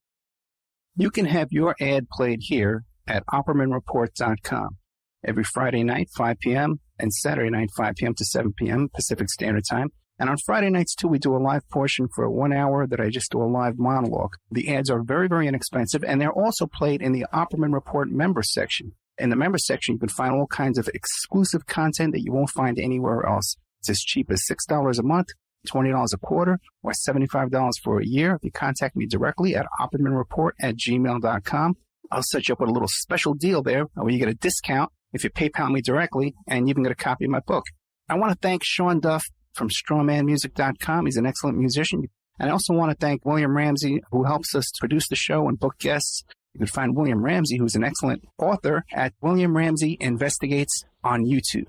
You can have your ad played here at OppermanReport.com every Friday night, 5 p.m., and Saturday night, 5 p.m. to 7 p.m. Pacific Standard Time. And on Friday nights, too, we do a live portion for 1 hour that I just do a live monologue. The ads are very, very inexpensive, and they're also played in the Opperman Report member section. In the member section, you can find all kinds of exclusive content that you won't find anywhere else. It's as cheap as $6 a month, $20 a quarter, or $75 for a year. If you contact me directly at OppermanReport@gmail.com, I'll set you up with a little special deal there where you get a discount if you PayPal me directly, and you even get a copy of my book. I want to thank Sean Duff from StrawmanMusic.com. He's an excellent musician. And I also want to thank William Ramsey, who helps us produce the show and book guests. You can find William Ramsey, who's an excellent author, at William Ramsey Investigates on YouTube.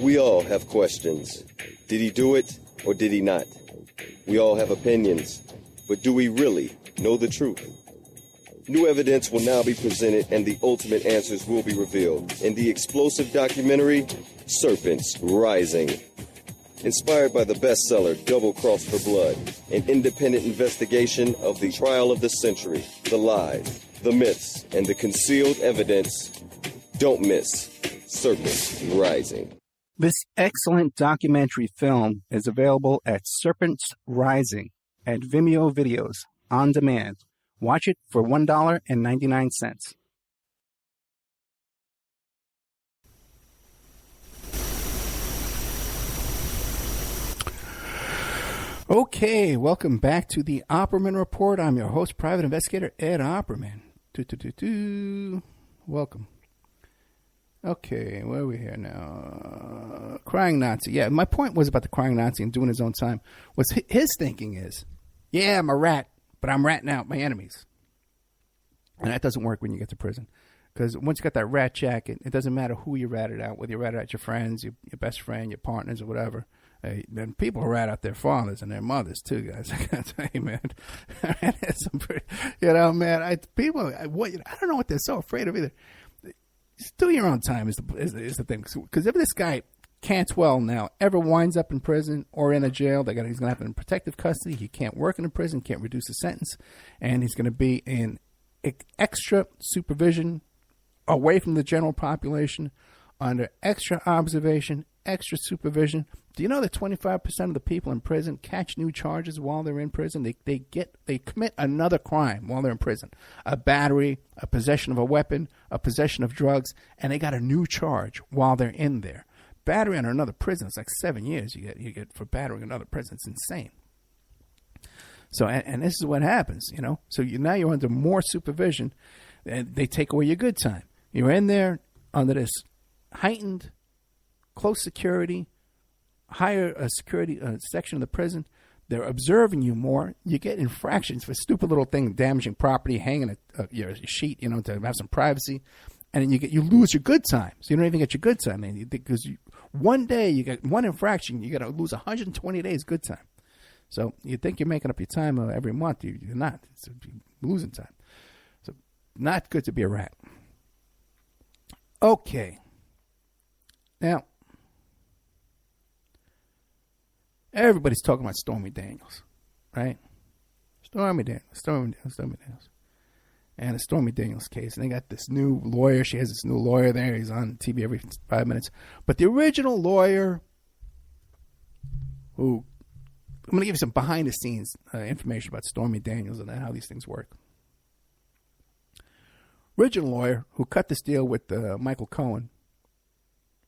We all have questions. Did he do it or did he not? We all have opinions, but do we really know the truth? New evidence will now be presented and the ultimate answers will be revealed in the explosive documentary, Serpents Rising. Inspired by the bestseller Double Cross for Blood, an independent investigation of the trial of the century, the lies, the myths, and the concealed evidence. Don't miss Serpents Rising. This excellent documentary film is available at Serpents Rising at Vimeo Videos on demand. Watch it for $1.99. Okay, welcome back to the Opperman Report. I'm your host, Private Investigator Ed Opperman. Welcome. Okay, where are we here now? Crying Nazi. Yeah, my point was about the crying Nazi and doing his own time. His thinking is, yeah, I'm a rat, but I'm ratting out my enemies. And that doesn't work when you get to prison. Because once you got that rat jacket, it doesn't matter who you ratted out, whether you ratted out your friends, your best friend, your partners, or whatever. Then people rat out their fathers and their mothers, too, guys. I got to tell you, man. Some pretty, man, I don't know what they're so afraid of either. Just do your own time is the thing. Because if this guy, Cantwell, now ever winds up in prison or in a jail, he's going to have him in protective custody. He can't work in a prison, can't reduce the sentence, and he's going to be in extra supervision away from the general population, under extra observation, extra supervision. Do you know that 25% of the people in prison catch new charges while they're in prison? They commit another crime while they're in prison. A battery, a possession of a weapon, a possession of drugs, and they got a new charge while they're in there. Battery under another prison is like 7 years you get for battering another prison. It's insane. So, and this is what happens, you know. So now you're under more supervision, and they take away your good time. You're in there under this heightened, close security, higher security section of the prison. They're observing you more. You get infractions for stupid little thing, damaging property, hanging your sheet, you know, to have some privacy, and then you lose your good time. So you don't even get your good time, because one day you get one infraction, you got to lose 120 days good time. So you think you're making up your time every month. You're not. It's losing time. So not good to be a rat. Okay. Now, everybody's talking about Stormy Daniels, right? Stormy Daniels. And a Stormy Daniels case. And they got this new lawyer. She has this new lawyer there. He's on TV every 5 minutes. But the original lawyer who... I'm going to give you some behind-the-scenes information about Stormy Daniels and how these things work. Original lawyer who cut this deal with Michael Cohen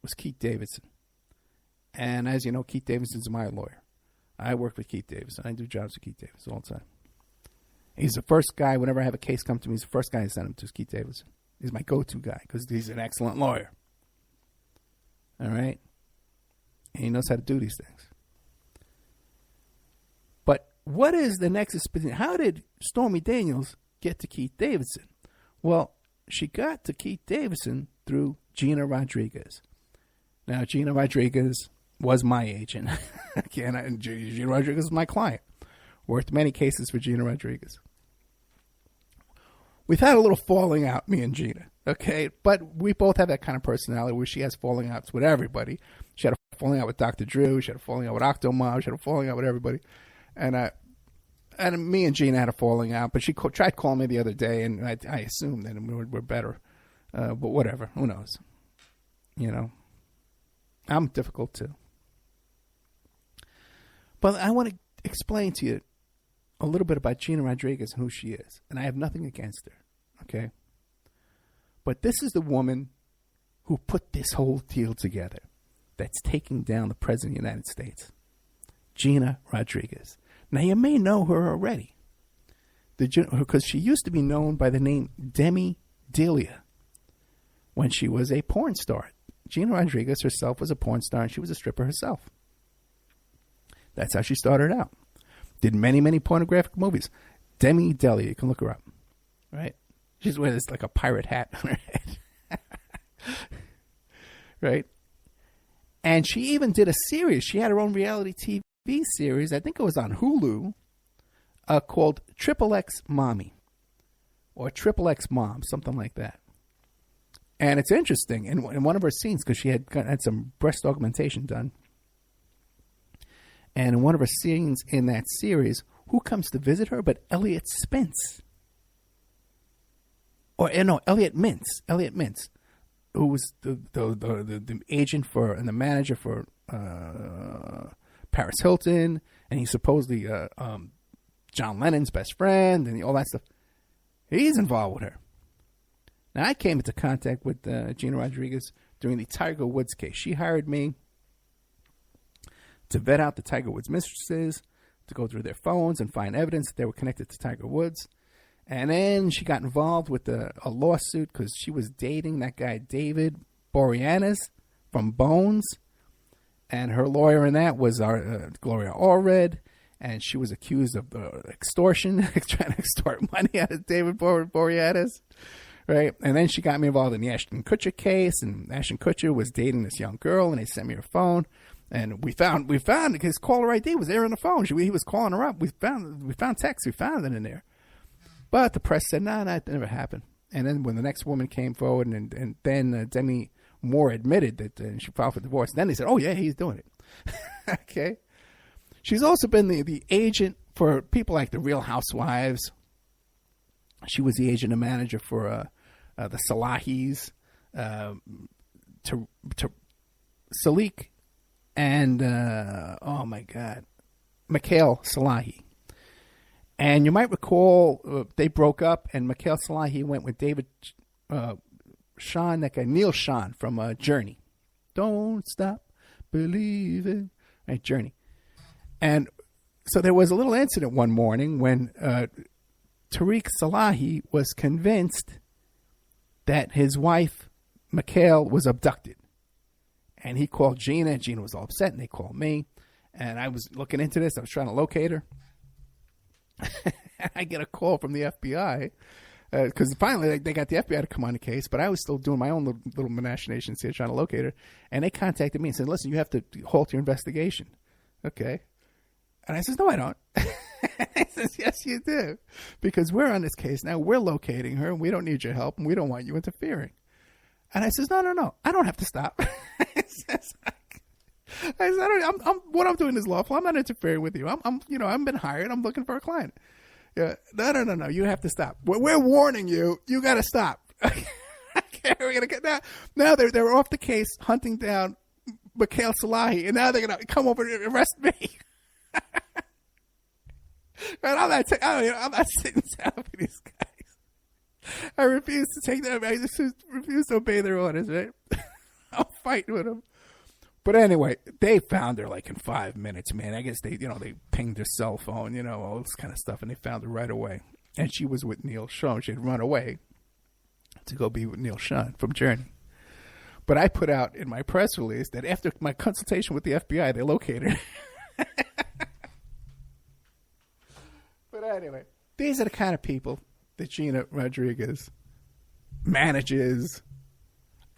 was Keith Davidson. And as you know, Keith Davidson's my lawyer. I work with Keith Davidson. I do jobs with Keith Davidson all the time. He's the first guy, whenever I have a case come to me, he's the first guy I send him to is Keith Davidson. He's my go-to guy because he's an excellent lawyer. All right? And he knows how to do these things. What is the nexus? How did Stormy Daniels get to Keith Davidson? Well, she got to Keith Davidson through Gina Rodriguez. Now, Gina Rodriguez was my agent. Gina Rodriguez was my client. Worked many cases for Gina Rodriguez. We've had a little falling out, me and Gina, okay? But we both have that kind of personality where she has falling outs with everybody. She had a falling out with Dr. Drew. She had a falling out with Octomom. She had a falling out with everybody. And me and Gina had a falling out, but she tried calling me the other day, and I assumed that we're better. But whatever, who knows? You know, I'm difficult too. But I want to explain to you a little bit about Gina Rodriguez and who she is. And I have nothing against her, okay? But this is the woman who put this whole deal together that's taking down the President of the United States. Gina Rodriguez. Now, you may know her already because she used to be known by the name Demi Delia when she was a porn star. Gina Rodriguez herself was a porn star, and she was a stripper herself. That's how she started out. Did many, many pornographic movies. Demi Delia, you can look her up, right? She's wearing this like a pirate hat on her head, right? And she even did a series. She had her own reality TV series, I think it was on Hulu, called Triple X Mommy or Triple X Mom, something like that. And it's interesting in one of her scenes, because she had some breast augmentation done, and in one of her scenes in that series, who comes to visit her but Elliot Spence, Elliot Mintz, who was the agent for and the manager for Paris Hilton, and he's supposedly John Lennon's best friend, and all that stuff. He's involved with her. Now, I came into contact with Gina Rodriguez during the Tiger Woods case. She hired me to vet out the Tiger Woods mistresses, to go through their phones and find evidence that they were connected to Tiger Woods. And then she got involved with a lawsuit because she was dating that guy David Boreanaz from Bones. And her lawyer in that was Gloria Allred, and she was accused of extortion, trying to extort money out of David Boreanaz, right? And then she got me involved in the Ashton Kutcher case, and Ashton Kutcher was dating this young girl, and they sent me her phone, and we found his caller ID was there on the phone. He was calling her up. We found texts. We found it in there, but the press said no, that never happened. And then when the next woman came forward, and then Demi Moore admitted that she filed for divorce. Then they said, oh, yeah, he's doing it. Okay. She's also been the agent for people like the Real Housewives. She was the agent and manager for the Salahis, Salik, and, oh, my God, Mikhail Salahi. And you might recall they broke up, and Mikhail Salahi went with David Sean, that guy, Neil Sean from Journey. Don't stop believing. Right, Journey. And So there was a little incident one morning when Tariq Salahi was convinced that his wife, Mikhail, was abducted. And he called Gina. Gina was all upset, and they called me. And I was looking into this. I was trying to locate her. I get a call from the FBI. Because finally they got the FBI to come on the case, but I was still doing my own little machinations here trying to locate her. And they contacted me and said, listen, you have to halt your investigation. Okay. And I says, no, I don't. I says, yes, you do. Because we're on this case now. We're locating her, and we don't need your help, and we don't want you interfering. And I says, no. I don't have to stop. I said, what I'm doing is lawful. I'm not interfering with you. I've been hired. I'm looking for a client. Yeah. No. You have to stop. We're warning you. You got to stop. Okay, we're gonna get now. They're off the case, hunting down Mikhail Salahi, and now they're gonna come over and arrest me. Man, I'm not sitting down with these guys. I refuse to take them. I just refuse to obey their orders. Right? I'll fight with them. But anyway, they found her like in 5 minutes, man. I guess they pinged her cell phone, all this kind of stuff, and they found her right away. And she was with Neil Schon. She had run away to go be with Neil Schon from Journey. But I put out in my press release that after my consultation with the FBI, they located her. But anyway, these are the kind of people that Gina Rodriguez manages.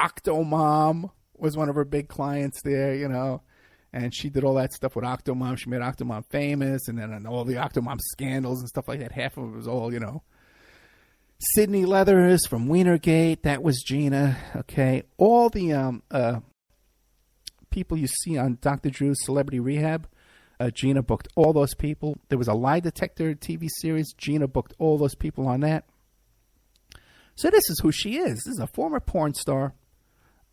Octomom was one of her big clients there, and she did all that stuff with Octomom. She made Octomom famous, and then all the Octomom scandals and stuff like that. Half of it was all, Sydney Leathers from Wienergate. That was Gina. Okay. All the people you see on Dr. Drew's Celebrity Rehab, Gina booked all those people. There was a lie detector TV series. Gina booked all those people on that. So this is who she is. This is a former porn star.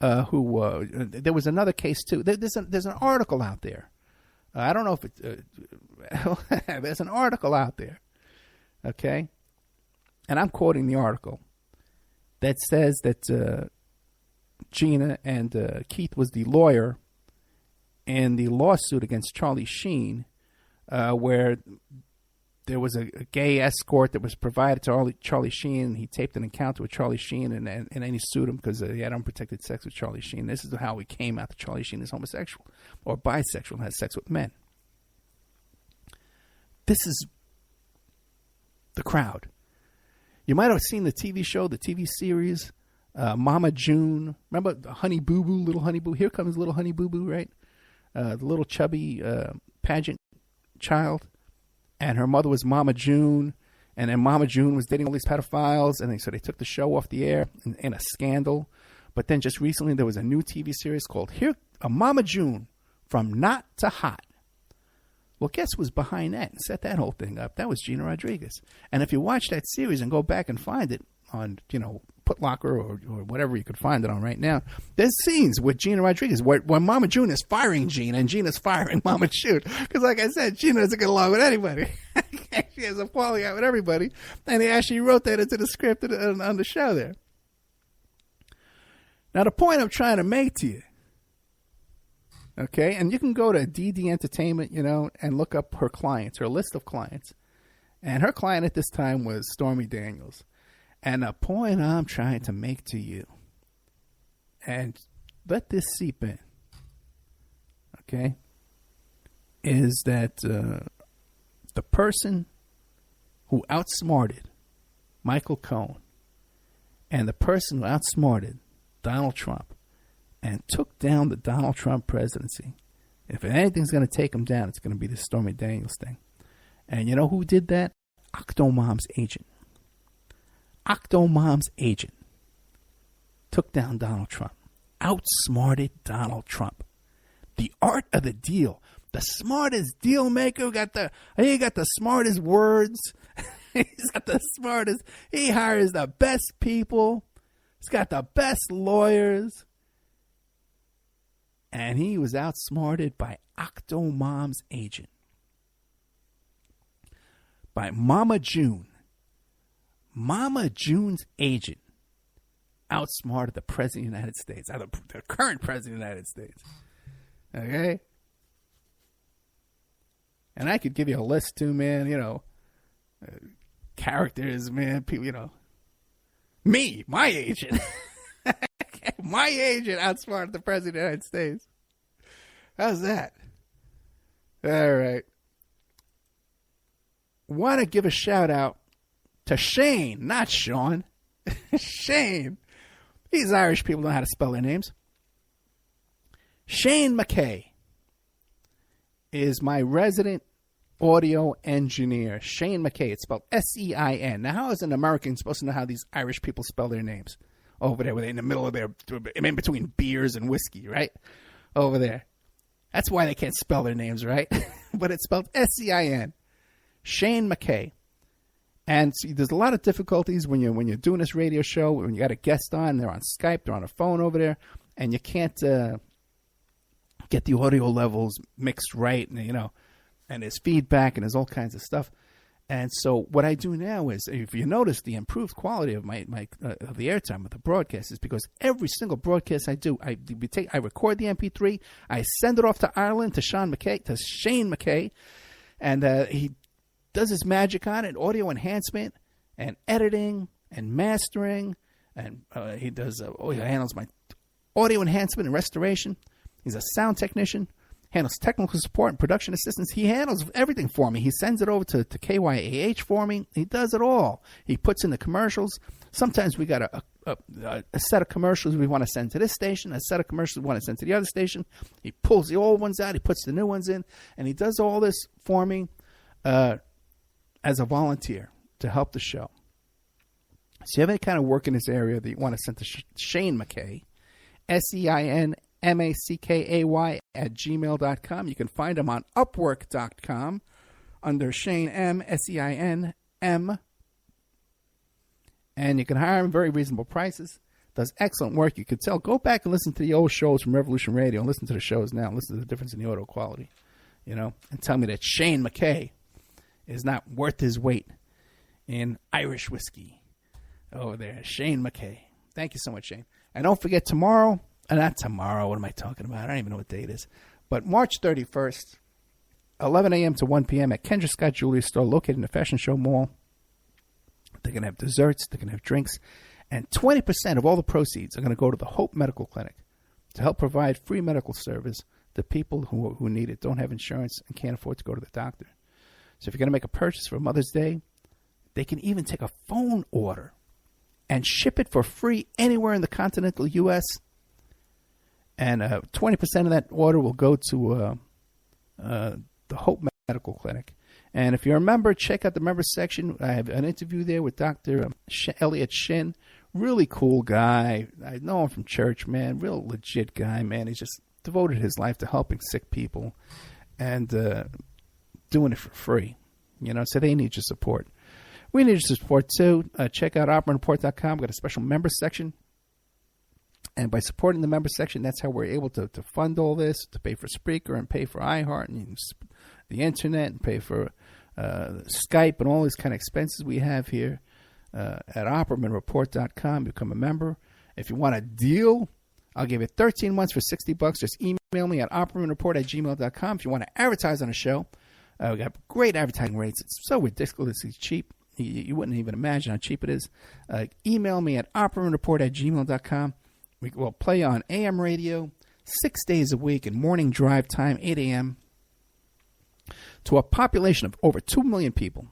Who there was another case too. There's an article out there. I don't know if it. There's an article out there. Okay, and I'm quoting the article that says that Gina and Keith was the lawyer in the lawsuit against Charlie Sheen, where there was a gay escort that was provided to Charlie Sheen. He taped an encounter with Charlie Sheen, and then he sued him because he had unprotected sex with Charlie Sheen. This is how he came out that Charlie Sheen is homosexual or bisexual and has sex with men. This is the crowd. You might have seen the TV show, the TV series, Mama June. Remember Honey Boo Boo, Little Honey Boo? Here comes Little Honey Boo Boo, right? The little chubby pageant child. And her mother was Mama June. And then Mama June was dating all these pedophiles. And so they took the show off the air in a scandal. But then just recently there was a new TV series called Mama June from Not to Hot. Well, guess who was behind that and set that whole thing up? That was Gina Rodriguez. And if you watch that series and go back and find it on, Putlocker or whatever you could find it on right now, there's scenes with Gina Rodriguez where Mama June is firing Gina and Gina's firing Mama June. Because like I said, Gina doesn't get along with anybody. She has a falling out with everybody. And they actually wrote that into the script on the show there. Now, the point I'm trying to make to you, okay, and you can go to DD Entertainment, and look up her clients, her list of clients. And her client at this time was Stormy Daniels. And the point I'm trying to make to you, and let this seep in, okay, is that the person who outsmarted Michael Cohen and the person who outsmarted Donald Trump and took down the Donald Trump presidency, if anything's going to take him down, it's going to be the Stormy Daniels thing. And you know who did that? Octomom's agent. Octomom's agent took down Donald Trump, outsmarted Donald Trump. The art of the deal. The smartest deal maker he got the smartest words. He's got the smartest. He hires the best people. He's got the best lawyers. And he was outsmarted by Octomom's agent. By Mama June. Mama June's agent outsmarted the President of the United States, the current President of the United States. Okay? And I could give you a list too, man, characters, man, people, me, my agent. My agent outsmarted the President of the United States. How's that? All right. Want to give a shout out to Shane, not Sean. Shane. These Irish people know how to spell their names. Shane McKay is my resident audio engineer. Shane McKay. It's spelled S-E-I-N. Now, how is an American supposed to know how these Irish people spell their names? Over there, where they're in the middle of in between beers and whiskey, right? Over there. That's why they can't spell their names, right? But it's spelled S-E-I-N. Shane McKay. And see, there's a lot of difficulties when you're doing this radio show, when you got a guest on, they're on Skype, they're on a phone over there, and you can't get the audio levels mixed right, and and there's feedback and there's all kinds of stuff. And so what I do now is, if you notice the improved quality of my of the airtime of the broadcast, is because every single broadcast I do, I record the MP3, I send it off to Ireland to Shane McKay, and he does his magic on it, audio enhancement and editing and mastering, and he handles my audio enhancement and restoration. He's a sound technician. Handles technical support and production assistance. He handles everything for me. He sends it over to KYAH for me. He does it all. He puts in the commercials. Sometimes we got a set of commercials we want to send to this station, a set of commercials we want to send to the other station. He pulls the old ones out. He puts the new ones in. And he does all this for me as a volunteer to help the show. So you have any kind of work in this area that you want to send to Shane McKay, SEINMACKAY @gmail.com. You can find him on Upwork.com under Shane M, SEINM. And you can hire him very reasonable prices. Does excellent work. You could tell. Go back and listen to the old shows from Revolution Radio and listen to the shows now. Listen to the difference in the audio quality, and tell me that Shane McKay is not worth his weight in Irish whiskey over there. Shane McKay. Thank you so much, Shane. And don't forget tomorrow. Not tomorrow. What am I talking about? I don't even know what day it is. But March 31st, 11 a.m. to 1 p.m. at Kendra Scott Jewelry Store, located in the Fashion Show Mall. They're going to have desserts. They're going to have drinks. And 20% of all the proceeds are going to go to the Hope Medical Clinic to help provide free medical service to people who need it, don't have insurance, and can't afford to go to the doctor. So if you're going to make a purchase for Mother's Day, they can even take a phone order and ship it for free anywhere in the continental U.S., and 20% of that order will go to the Hope Medical Clinic. And if you're a member, check out the members section. I have an interview there with Dr. Elliot Shin. Really cool guy. I know him from church, man. Real legit guy, man. He's just devoted his life to helping sick people and doing it for free. So they need your support. We need your support, too. Check out OperaReport.com. We've got a special members section. And by supporting the member section, that's how we're able to fund all this, to pay for Spreaker and pay for iHeart and the internet and pay for Skype and all these kind of expenses we have here at OperaReport.com. Become a member. If you want a deal, I'll give you 13 months for $60. Just email me at OperaReport@gmail.com. If you want to advertise on a show, we got great advertising rates. It's so ridiculously cheap. You wouldn't even imagine how cheap it is. Email me at OperaReport@gmail.com. We will play on AM radio 6 days a week in morning drive time, 8 a.m. to a population of over 2 million people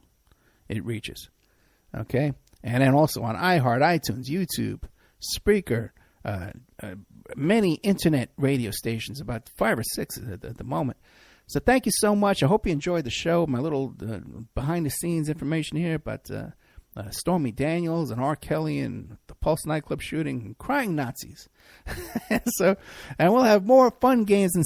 it reaches. Okay? And then also on iHeart, iTunes, YouTube, Spreaker, many internet radio stations, about 5 or 6 at the moment. So thank you so much. I hope you enjoyed the show. My little behind-the-scenes information here about Stormy Daniels and R. Kelly and the Pulse nightclub shooting and crying Nazis. And we'll have more fun games and